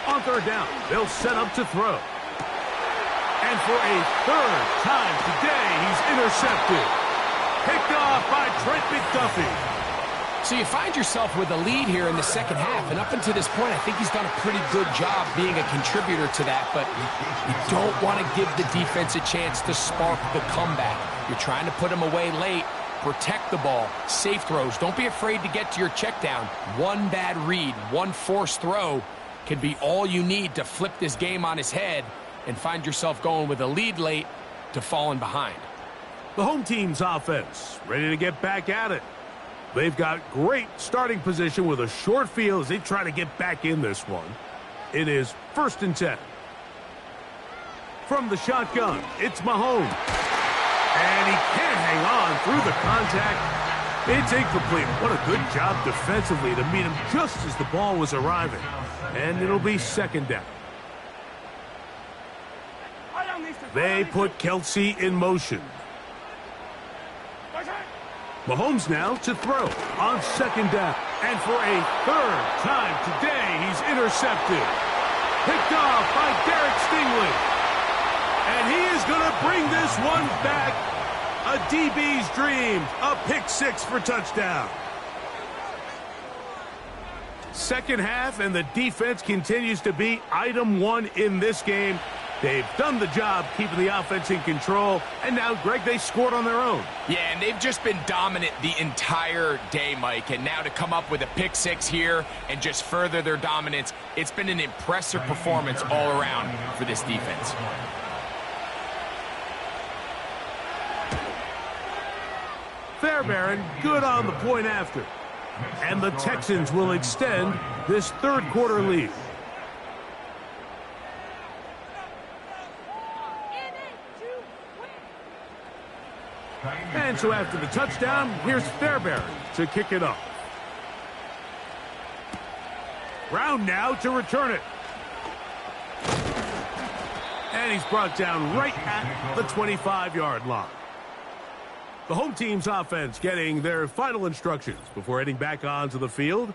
On 3rd down, they'll set up to throw. And for a 3rd time today, he's intercepted. Picked off by Trent McDuffie. So you find yourself with a lead here in the 2nd half, and up until this point, I think he's done a pretty good job being a contributor to that, but you don't want to give the defense a chance to spark the comeback. You're trying to put him away late, protect the ball, safe throws. Don't be afraid to get to your check down. One bad read, one forced throw can be all you need to flip this game on his head and find yourself going with a lead late to falling behind. The home team's offense ready to get back at it. They've got great starting position with a short field as they try to get back in this one. It is 1st and 10. From the shotgun, it's Mahomes. And he can't hang on through the contact. It's incomplete. What a good job defensively to meet him just as the ball was arriving. And it'll be 2nd down. They put Kelsey in motion. Mahomes now to throw on 2nd down. And for a 3rd time today, he's intercepted. Picked off by Derek Stingley. And he is going to bring this one back. A DB's dream. A pick 6 for touchdown. 2nd half, and the defense continues to be item 1 in this game. They've done the job keeping the offense in control, and now, Greg, they scored on their own. Yeah, and they've just been dominant the entire day, Mike, and now to come up with a pick 6 here and just further their dominance, it's been an impressive performance all around for this defense. Fairbairn, good on the point after. And the Texans will extend this 3rd quarter lead. And so after the touchdown, here's Fairbairn to kick it off. Brown now to return it. And he's brought down right at the 25-yard line. The home team's offense getting their final instructions before heading back onto the field.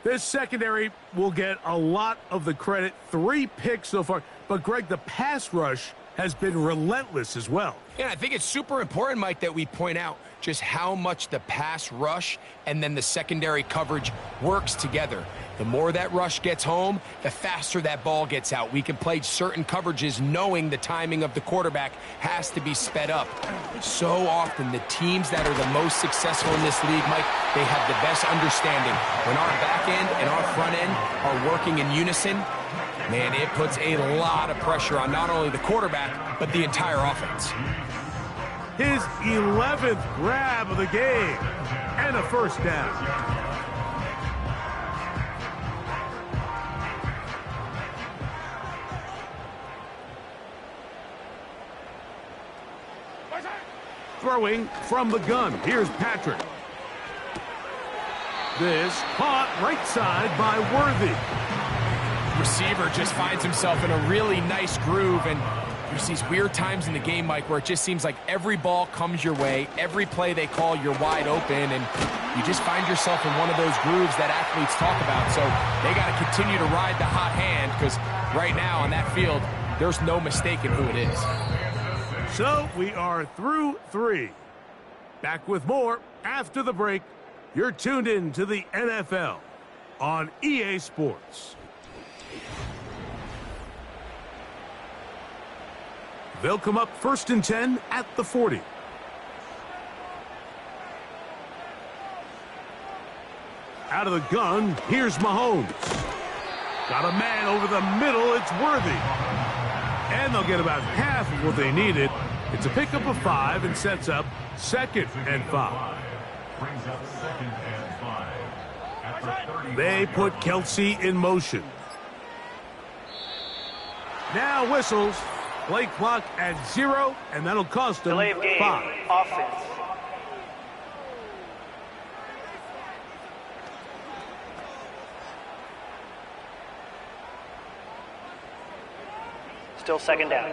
This secondary will get a lot of the credit. 3 picks so far. But, Greg, the pass rush has been relentless as well. Yeah, I think it's super important, Mike, that we point out just how much the pass rush and then the secondary coverage works together. The more that rush gets home, the faster that ball gets out. We can play certain coverages knowing the timing of the quarterback has to be sped up. So often, the teams that are the most successful in this league, Mike, they have the best understanding. When our back end and our front end are working in unison, man, it puts a lot of pressure on not only the quarterback, but the entire offense. His 11th grab of the game and a 1st down. Throwing from the gun. Here's Patrick. This caught right side by Worthy. Receiver just finds himself in a really nice groove, and there's these weird times in the game, Mike, where it just seems like every ball comes your way, every play they call, you're wide open, and you just find yourself in one of those grooves that athletes talk about. So they got to continue to ride the hot hand, because right now on that field, there's no mistaking who it is. So we are through 3. Back with more after the break. You're tuned in to the NFL on EA Sports. They'll come up 1st and 10 at the 40. Out of the gun, here's Mahomes. Got a man over the middle, it's Worthy. And they'll get about half of what they needed. It's a pickup of 5 and sets up 2nd and 5. Brings up 2nd and 5. At the 30. They put Kelce in motion. Now whistles. Play clock at 0, and that'll cost them Delay of game. 5. Offense. Still 2nd down.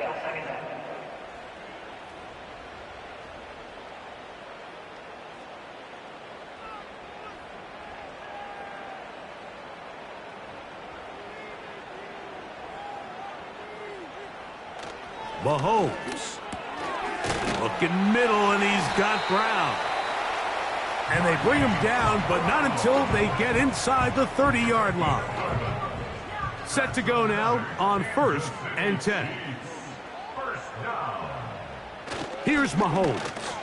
Mahomes. Looking middle, and he's got Brown. And they bring him down, but not until they get inside the 30-yard line. Set to go now on 1st and 10. Here's Mahomes.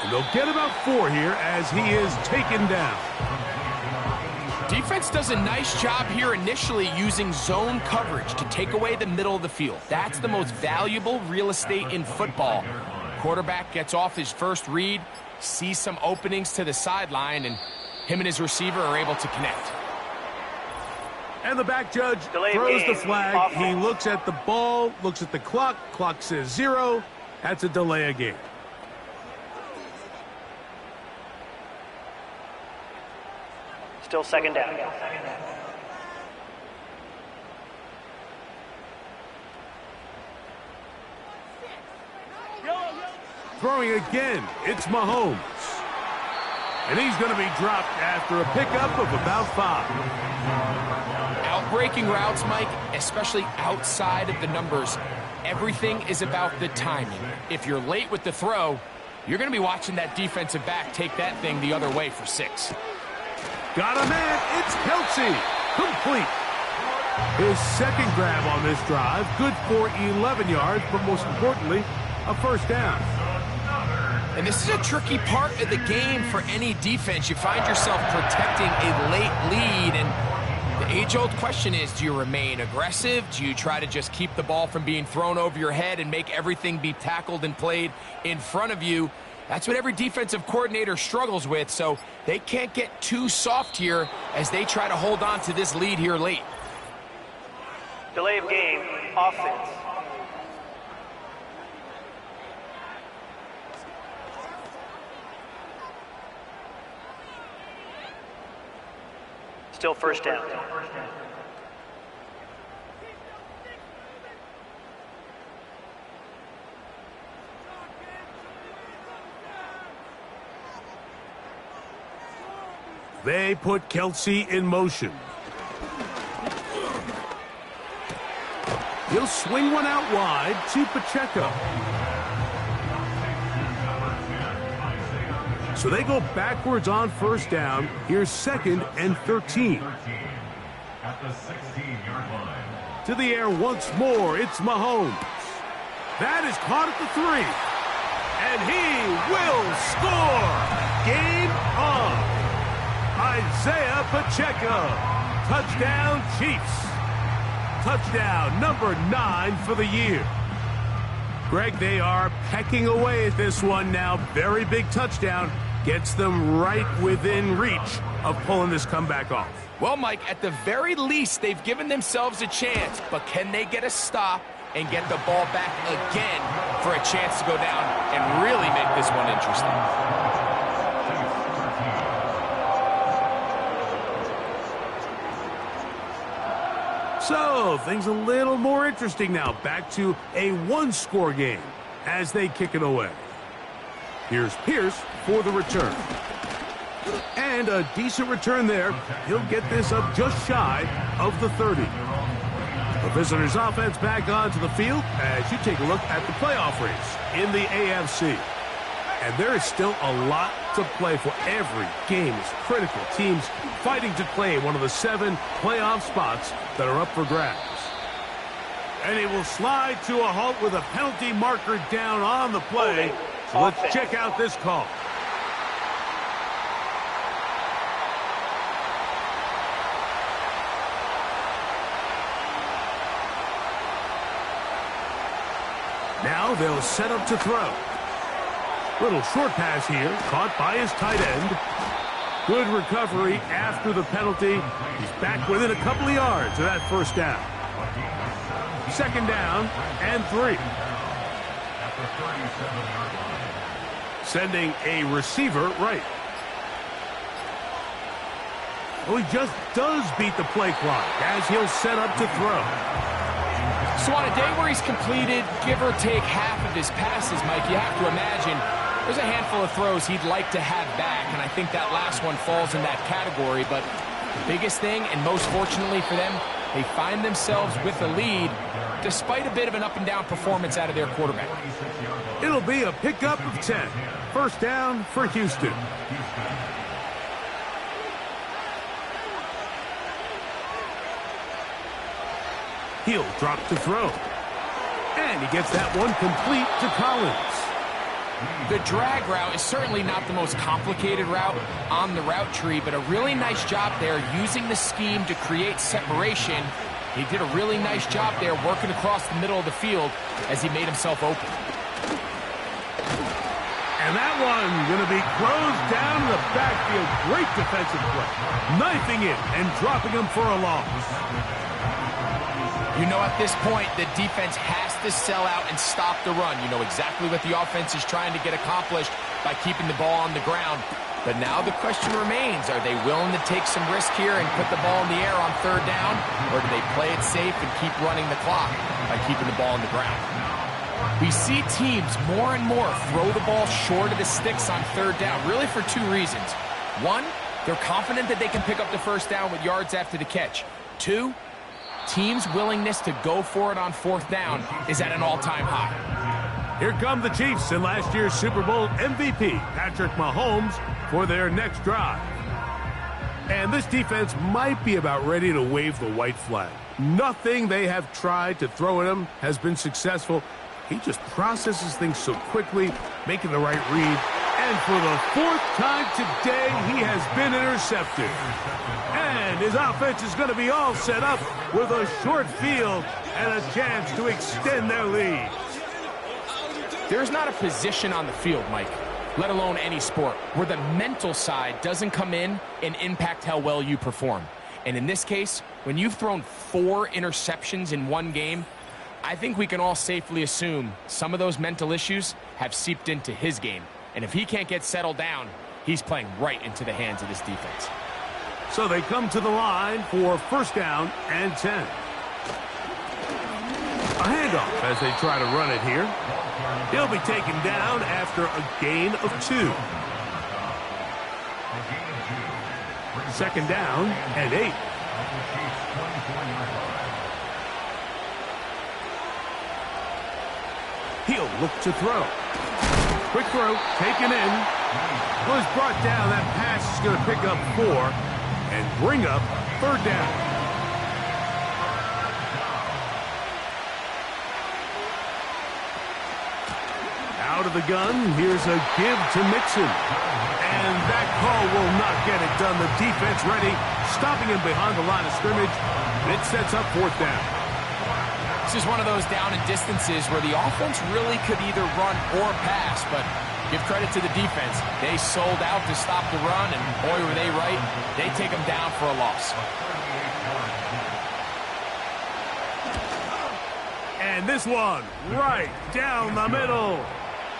And they'll get about 4 here as he is taken down. Defense does a nice job here initially using zone coverage to take away the middle of the field. That's the most valuable real estate in football. Quarterback gets off his first read, sees some openings to the sideline, and him and his receiver are able to connect. And the back judge Delay throws game. the flag. Offense. He looks at the ball, looks at the clock. Clock says 0. That's a delay of game. Still 2nd down. Throwing again, it's Mahomes. And he's going to be dropped after a pickup of about 5. Outbreaking routes, Mike, especially outside of the numbers, everything is about the timing. If you're late with the throw, you're going to be watching that defensive back take that thing the other way for 6. Got a man, it's Kelce. Complete. His 2nd grab on this drive, good for 11 yards, but most importantly, a 1st down. And this is a tricky part of the game for any defense. You find yourself protecting a late lead, and the age-old question is, do you remain aggressive? Do you try to just keep the ball from being thrown over your head and make everything be tackled and played in front of you? That's what every defensive coordinator struggles with, so they can't get too soft here as they try to hold on to this lead here late. Delay of game. Offense. Still 1st down. They put Kelce in motion. He'll swing one out wide to Pacheco. So they go backwards on 1st down. Here's 2nd and 13. At the 16-yard line. To the air once more, it's Mahomes. That is caught at the 3. And he will score. Game on. Isaiah Pacheco. Touchdown, Chiefs. Touchdown number 9 for the year. Greg, they are pecking away at this one now. Very big touchdown. Gets them right within reach of pulling this comeback off. Well, Mike, at the very least, they've given themselves a chance, but can they get a stop and get the ball back again for a chance to go down and really make this one interesting? So, things a little more interesting now. Back to a 1-score game as they kick it away. Here's Pierce for the return. And a decent return there. He'll get this up just shy of the 30. The visitors' offense back onto the field as you take a look at the playoff race in the AFC. And there is still a lot to play for. Every game is critical. Teams fighting to claim one of the 7 playoff spots that are up for grabs. And he will slide to a halt with a penalty marker down on the play. So let's check out this call. Now they'll set up to throw. Little short pass here, caught by his tight end. Good recovery after the penalty. He's back within a couple of yards of that first down. Second down and 3. Sending a receiver right. Well, he just does beat the play clock as he'll set up to throw. So on a day where he's completed, give or take half of his passes, Mike, you have to imagine there's a handful of throws he'd like to have back, and I think that last one falls in that category. But the biggest thing, and most fortunately for them, they find themselves with a lead despite a bit of an up-and-down performance out of their quarterback. It'll be a pickup of 10. First down for Houston. He'll drop to throw. And he gets that one complete to Collins. The drag route is certainly not the most complicated route on the route tree, but a really nice job there using the scheme to create separation. He did a really nice job there working across the middle of the field as he made himself open. And that one going to be closed down in the backfield. Great defensive play. Knifing it and dropping him for a loss. You know, at this point, the defense has to sell out and stop the run. You know exactly what the offense is trying to get accomplished by keeping the ball on the ground. But now the question remains, are they willing to take some risk here and put the ball in the air on third down? Or do they play it safe and keep running the clock by keeping the ball on the ground? We see teams more and more throw the ball short of the sticks on third down, really for 2 reasons. 1, they're confident that they can pick up the first down with yards after the catch. 2, teams' willingness to go for it on fourth down is at an all-time high. Here come the Chiefs and last year's Super Bowl MVP, Patrick Mahomes, for their next drive. And this defense might be about ready to wave the white flag. Nothing they have tried to throw at him has been successful. He just processes things so quickly, making the right read. And for the 4th time today, he has been intercepted. And his offense is going to be all set up with a short field and a chance to extend their lead. There's not a position on the field, Mike, let alone any sport, where the mental side doesn't come in and impact how well you perform. And in this case, when you've thrown 4 interceptions in one game, I think we can all safely assume some of those mental issues have seeped into his game. And if he can't get settled down, he's playing right into the hands of this defense. So they come to the line for first down and 10. A handoff as they try to run it here. He'll be taken down after a gain of 2. Second down and 8. He'll look to throw. Quick throw, taken in. Was brought down. That pass is going to pick up 4 and bring up third down. Out of the gun, here's a give to Mixon. And that call will not get it done. The defense ready, stopping him behind the line of scrimmage. It sets up fourth down. This is one of those down and distances where the offense really could either run or pass, but give credit to the defense. They sold out to stop the run, and boy, were they right. They take them down for a loss. And this one, right down the middle.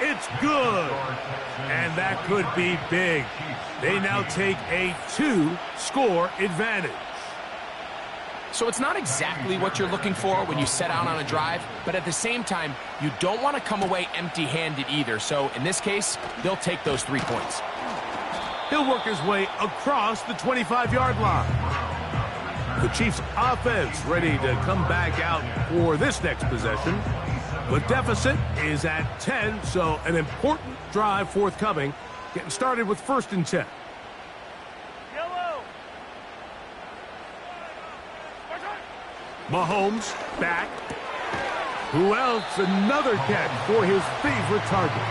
It's good. And that could be big. They now take a 2-score advantage. So it's not exactly what you're looking for when you set out on a drive, but at the same time, you don't want to come away empty-handed either. So in this case, they'll take those 3 points. He'll work his way across the 25-yard line. The Chiefs' offense ready to come back out for this next possession. The deficit is at 10, so an important drive forthcoming. Getting started with first and 10. Mahomes back. Who else? Another catch for his favorite target.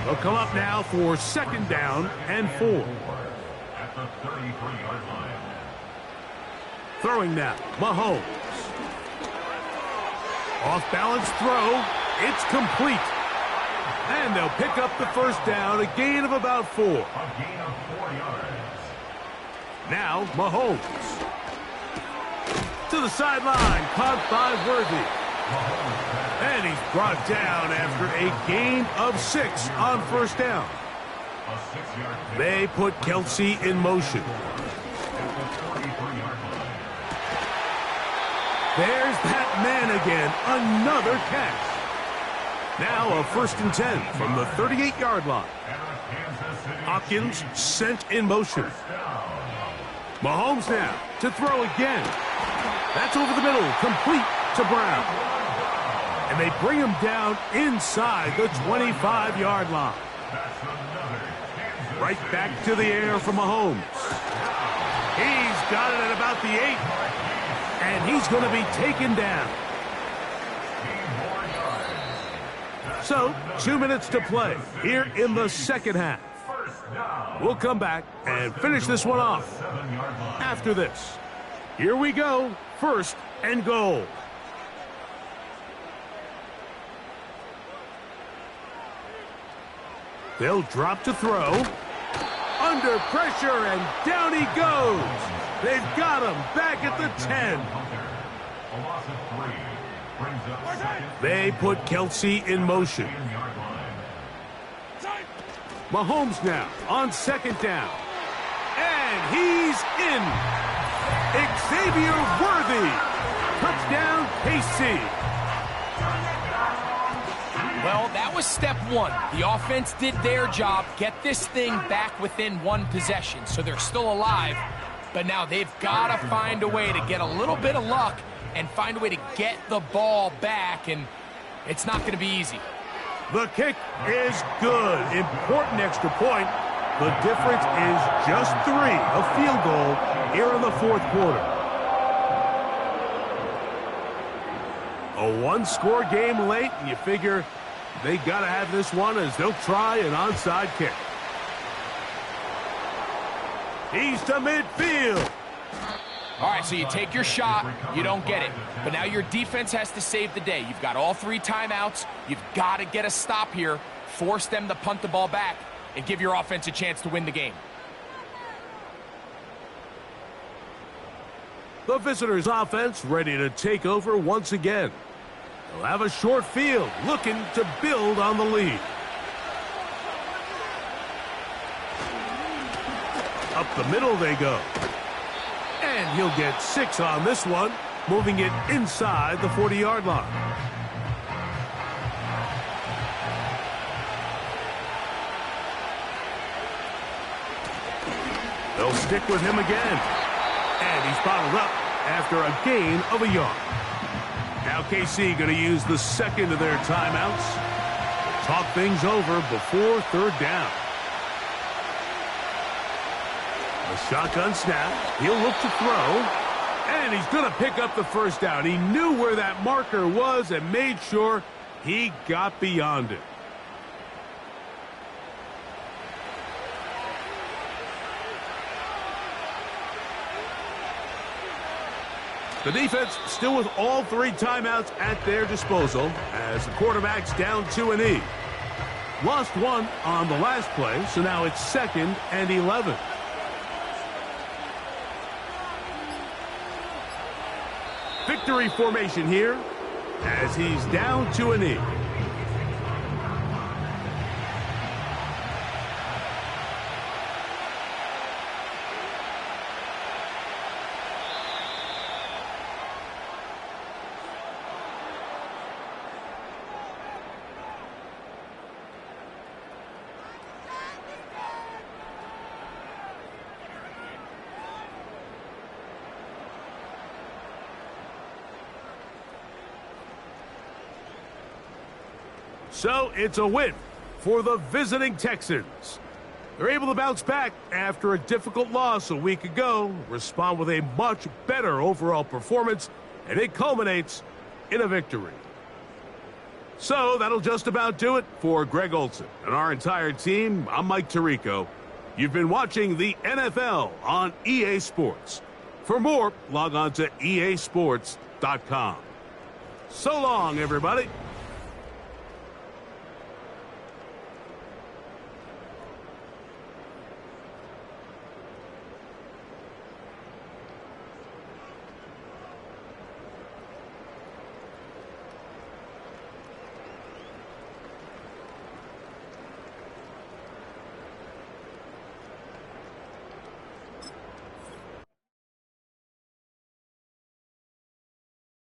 They'll come up now for second down and 4. At the 33-yard line. Throwing now, Mahomes. Off-balance throw. It's complete. And they'll pick up the first down, a gain of about 4. A gain of 4 yards. Now, Mahomes. To the sideline, caught by Worthy. And he's brought down after a gain of 6 on first down. A 6-yard pick They put Kelsey in motion. at the 43-yard line. There's that man again, another catch. Now a 1st and 10 from the 38-yard line. And a Kansas City Hopkins sent in motion. down. Mahomes now to throw again. That's over the middle, complete to Brown. And they bring him down inside the 25-yard line. That's another Kansas Right back to the air for Mahomes. He's got it at about the 8. And he's going to be taken down. So, 2 minutes to play here in the second half. We'll come back and finish this one off after this. Here we go, 1st and goal. They'll drop to throw. Under pressure, and down he goes. They've got him back at the 10. A loss of 3 brings up 2nd They put Kelsey in motion. 10-yard line. Mahomes now on 2nd down. And he's in. Xavier Worthy. Touchdown, KC. Well, that was step 1. The offense did their job, get this thing back within 1 possession, so they're still alive. But now they've got to find a way to get a little bit of luck and find a way to get the ball back, and it's not going to be easy. The kick is good. Important extra point. The difference is just 3, a field goal here in the 4th quarter. A 1-score game late, and you figure they got to have this one as they'll try an onside kick. He's to midfield. All right, so you take your shot, you don't get it. But now your defense has to save the day. You've got all 3 timeouts. You've got to get a stop here, force them to punt the ball back, and give your offense a chance to win the game. The visitors' offense ready to take over once again. They'll have a short field, looking to build on the lead. Up the middle they go. And he'll get 6 on this one, moving it inside the 40-yard line. They'll stick with him again. And he's bottled up after a gain of a yard. Now KC going to use the 2nd of their timeouts to talk things over before 3rd down. A shotgun snap. He'll look to throw. And he's going to pick up the first down. He knew where that marker was and made sure he got beyond it. The defense still with all 3 timeouts at their disposal as the quarterback's down 2 and E. Lost 1 on the last play, so now it's 2nd and 11. Victory formation here as he's down 2 and E. So it's a win for the visiting Texans. They're able to bounce back after a difficult loss a week ago, respond with a much better overall performance, and it culminates in a victory. So that'll just about do it for Greg Olson and our entire team. I'm Mike Tirico. You've been watching the NFL on EA Sports. For more, log on to easports.com. So long, everybody.